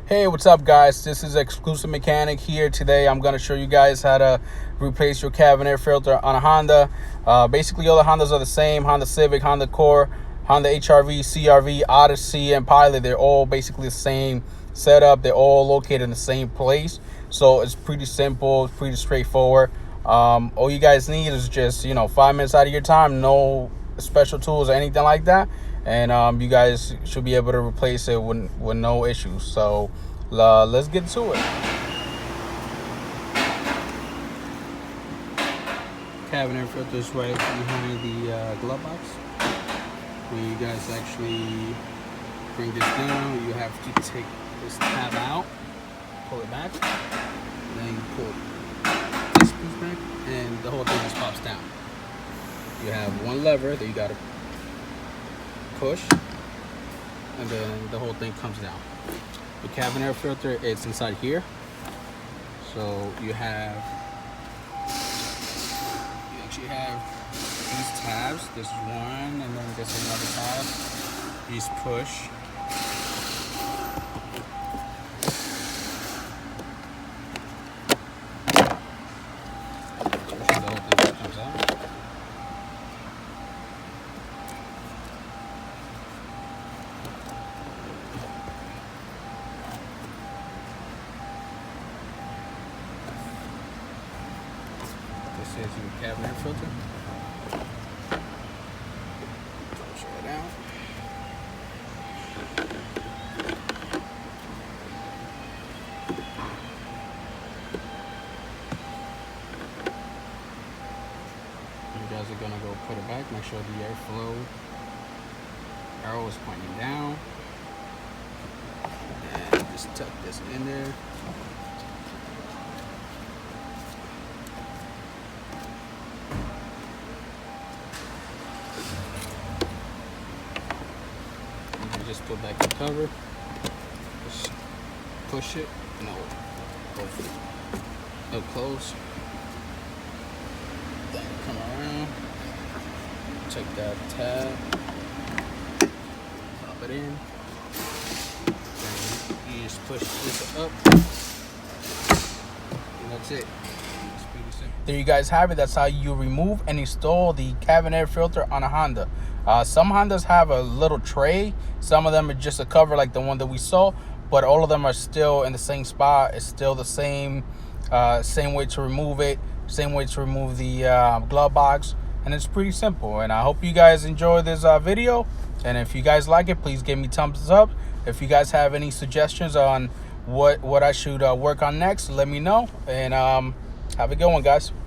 Hey, what's up guys? This is Exclusive Mechanic here. Today I'm going to show you guys how to replace your cabin air filter on a Honda. Basically all the Hondas are the same. Honda Civic, Honda Accord, Honda HRV, CRV, Odyssey, and Pilot. They're all basically the same setup. They're all located in the same place. So it's pretty simple, it's pretty straightforward. All you guys need is just 5 minutes out of your time, no special tools or anything like that, and you guys should be able to replace it with no issues. So let's get to it. Cabin air filter is right behind the glove box. When you guys actually bring this down, you have to take this tab out, pull it back, and then you pull this piece back, and the whole thing just pops down. You have one lever that you gotta push, and then the whole thing comes down. The cabin air filter, it's inside here. So you actually have these tabs. There's one, and then there's another tab. You just push. This is your cabin air filter. Push it out. You guys are gonna go put it back. Make sure the airflow arrow is pointing down. And just tuck this in there. Just put back the cover, just push it, it'll close, then come around, take that tab, pop it in, and you just push this up, and that's it. It's pretty simple. There you guys have it. That's how you remove and install the cabin air filter on a Honda. Some Hondas have a little tray. Some of them are just a cover like the one that we saw, but all of them are still in the same spot. It's still the same way to remove it, same way to remove the glove box, and it's pretty simple. And I hope you guys enjoy this video, and if you guys like it, please give me thumbs up. If you guys have any suggestions on what I should work on next, let me know, and have a good one, guys.